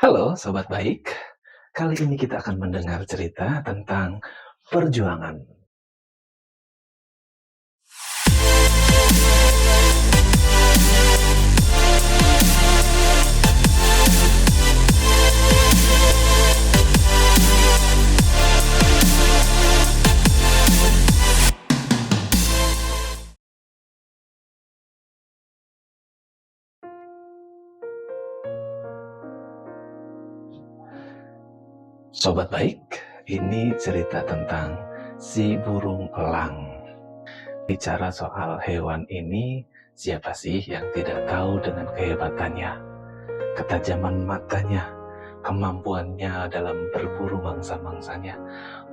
Halo sobat baik, kali ini kita akan mendengar cerita tentang perjuangan. Sobat baik, ini cerita tentang si burung elang. Bicara soal hewan ini, siapa sih yang tidak tahu dengan kehebatannya, ketajaman matanya, kemampuannya dalam berburu mangsa-mangsanya.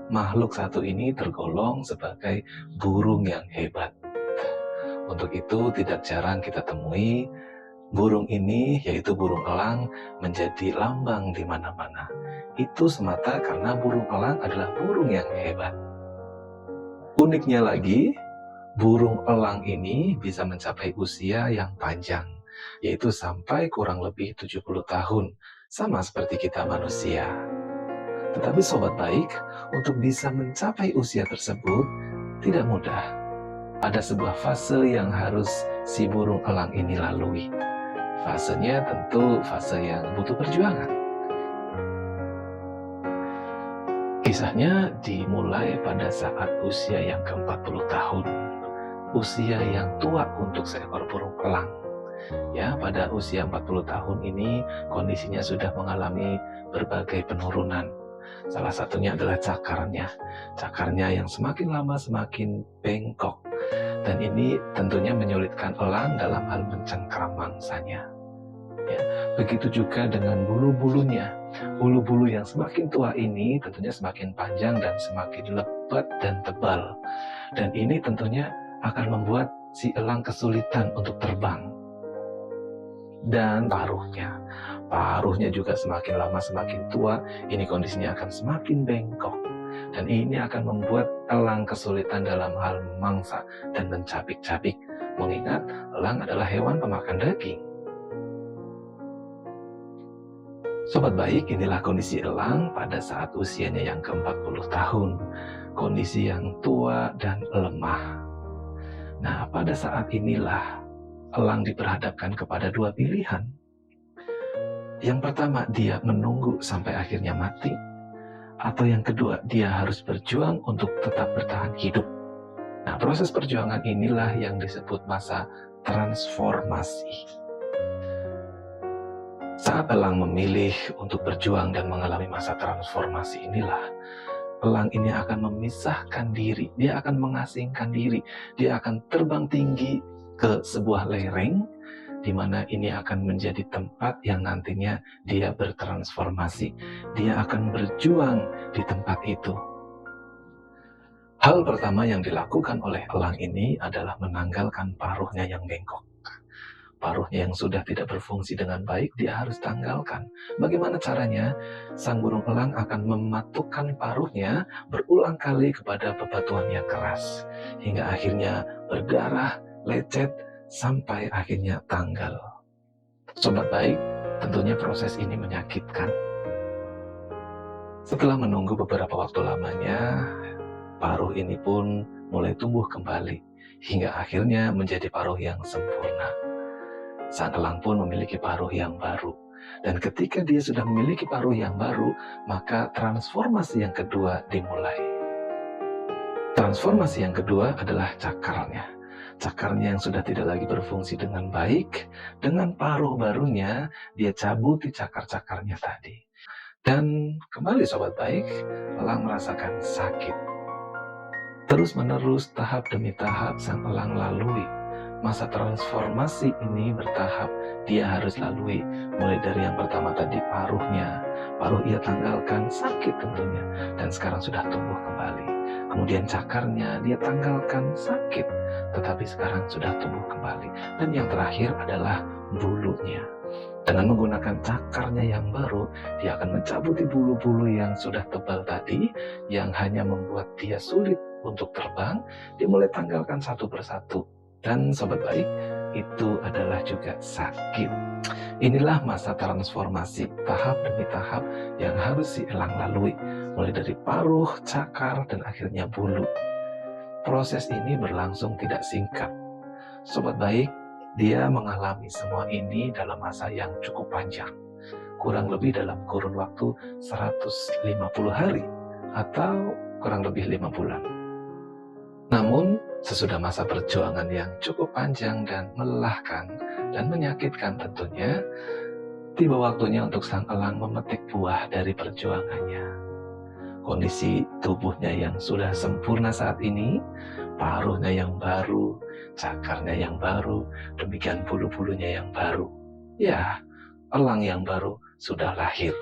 Makhluk satu ini tergolong sebagai burung yang hebat. Untuk itu tidak jarang kita temui burung ini, yaitu burung elang, menjadi lambang di mana-mana. Itu semata karena burung elang adalah burung yang hebat. Uniknya lagi, burung elang ini bisa mencapai usia yang panjang, yaitu sampai kurang lebih 70 tahun, sama seperti kita manusia. Tetapi sobat baik, untuk bisa mencapai usia tersebut tidak mudah. Ada sebuah fase yang harus si burung elang ini lalui. Fasenya tentu fase yang butuh perjuangan. Kisahnya dimulai pada saat usia yang ke-40 tahun. Usia yang tua untuk seekor burung elang. Ya, pada usia 40 tahun ini kondisinya sudah mengalami berbagai penurunan. Salah satunya adalah cakarnya. Cakarnya yang semakin lama semakin bengkok. Dan ini tentunya menyulitkan elang dalam hal mencengkram mangsanya. Ya, begitu juga dengan bulu-bulunya. Bulu-bulu yang semakin tua ini tentunya semakin panjang dan semakin lebat dan tebal. Dan ini tentunya akan membuat si elang kesulitan untuk terbang. Dan paruhnya juga semakin lama semakin tua, ini kondisinya akan semakin bengkok. Dan ini akan membuat elang kesulitan dalam hal memangsa dan mencabik-cabik. Mengingat elang adalah hewan pemakan daging. Sobat baik, inilah kondisi elang pada saat usianya yang ke-40 tahun. Kondisi yang tua dan lemah. Nah, pada saat inilah elang diperhadapkan kepada dua pilihan. Yang pertama, dia menunggu sampai akhirnya mati. Atau yang kedua, dia harus berjuang untuk tetap bertahan hidup. Nah, proses perjuangan inilah yang disebut masa transformasi. Saat elang memilih untuk berjuang dan mengalami masa transformasi inilah, elang ini akan memisahkan diri, dia akan mengasingkan diri, dia akan terbang tinggi ke sebuah lereng, di mana ini akan menjadi tempat yang nantinya dia bertransformasi. Dia akan berjuang di tempat itu. Hal pertama yang dilakukan oleh elang ini adalah menanggalkan paruhnya yang bengkok. Paruhnya yang sudah tidak berfungsi dengan baik, dia harus tanggalkan. Bagaimana caranya? Sang burung elang akan mematukkan paruhnya berulang kali kepada bebatuan yang keras, hingga akhirnya berdarah, lecet, sampai akhirnya tanggal. Sobat baik, tentunya proses ini menyakitkan. Setelah menunggu beberapa waktu lamanya, paruh ini pun mulai tumbuh kembali, hingga akhirnya menjadi paruh yang sempurna. Sang elang pun memiliki paruh yang baru. Dan ketika dia sudah memiliki paruh yang baru, maka transformasi yang kedua dimulai. Transformasi yang kedua adalah cakarnya. Cakarnya yang sudah tidak lagi berfungsi dengan baik, dengan paruh barunya, dia cabuti cakar-cakarnya tadi. Dan kembali sobat baik, elang merasakan sakit. Terus-menerus, tahap demi tahap, sang elang lalui. Masa transformasi ini bertahap, dia harus lalui. Mulai dari yang pertama tadi, paruhnya. Paruh ia tanggalkan, sakit tentunya. Dan sekarang sudah tumbuh kembali. Kemudian cakarnya, dia tanggalkan, sakit. Tetapi sekarang sudah tumbuh kembali. Dan yang terakhir adalah bulunya. Dengan menggunakan cakarnya yang baru, dia akan mencabuti bulu-bulu yang sudah tebal tadi, yang hanya membuat dia sulit untuk terbang. Dia mulai tanggalkan satu persatu. Dan sobat baik, itu adalah juga sakit. Inilah masa transformasi tahap demi tahap yang harus si elang lalui, mulai dari paruh, cakar, dan akhirnya bulu. Proses ini berlangsung tidak singkat. Sobat baik, dia mengalami semua ini dalam masa yang cukup panjang, kurang lebih dalam kurun waktu 150 hari atau kurang lebih 5 bulan. Namun, sesudah masa perjuangan yang cukup panjang dan melelahkan dan menyakitkan tentunya, tiba waktunya untuk sang elang memetik buah dari perjuangannya. Kondisi tubuhnya yang sudah sempurna saat ini, paruhnya yang baru, cakarnya yang baru, demikian bulu-bulunya yang baru. Ya, elang yang baru sudah lahir.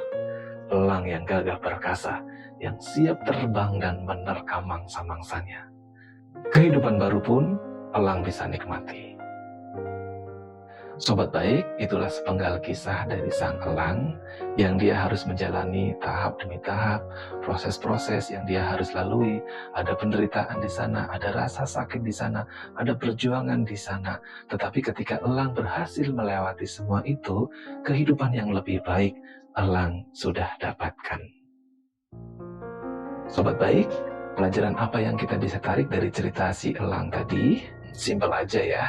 Elang yang gagah perkasa, yang siap terbang dan menerkam mangsa-mangsanya. Kehidupan baru pun elang bisa nikmati. Sobat baik, itulah sepenggal kisah dari sang elang yang dia harus menjalani tahap demi tahap, proses-proses yang dia harus lalui. Ada penderitaan di sana, ada rasa sakit di sana, ada perjuangan di sana. Tetapi ketika elang berhasil melewati semua itu, kehidupan yang lebih baik elang sudah dapatkan. Sobat baik, pelajaran apa yang kita bisa tarik dari cerita si elang tadi? Simpel aja ya.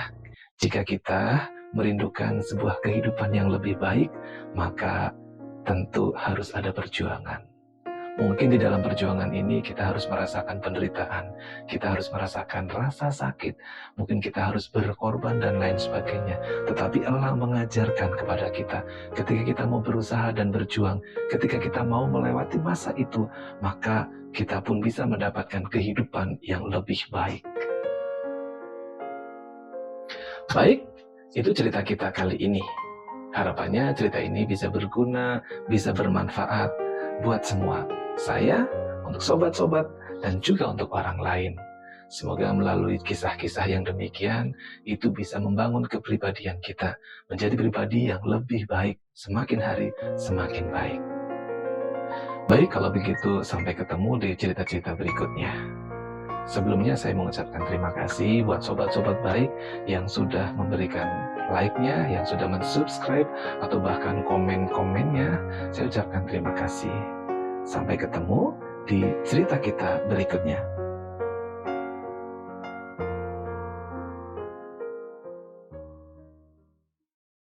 Jika kita merindukan sebuah kehidupan yang lebih baik, maka tentu harus ada perjuangan. Mungkin di dalam perjuangan ini kita harus merasakan penderitaan, kita harus merasakan rasa sakit, mungkin kita harus berkorban dan lain sebagainya. Tetapi Allah mengajarkan kepada kita, ketika kita mau berusaha dan berjuang, ketika kita mau melewati masa itu, maka kita pun bisa mendapatkan kehidupan yang lebih baik. Baik, itu cerita kita kali ini. Harapannya cerita ini bisa berguna, bisa bermanfaat buat semua. Saya, untuk sobat-sobat, dan juga untuk orang lain. Semoga melalui kisah-kisah yang demikian, itu bisa membangun kepribadian kita, menjadi pribadi yang lebih baik, semakin hari semakin baik. Baik, kalau begitu sampai ketemu di cerita-cerita berikutnya. Sebelumnya saya mengucapkan terima kasih buat sobat-sobat baik yang sudah memberikan like-nya, yang sudah mensubscribe, atau bahkan komen-komennya. Saya ucapkan terima kasih. Sampai ketemu di cerita kita berikutnya.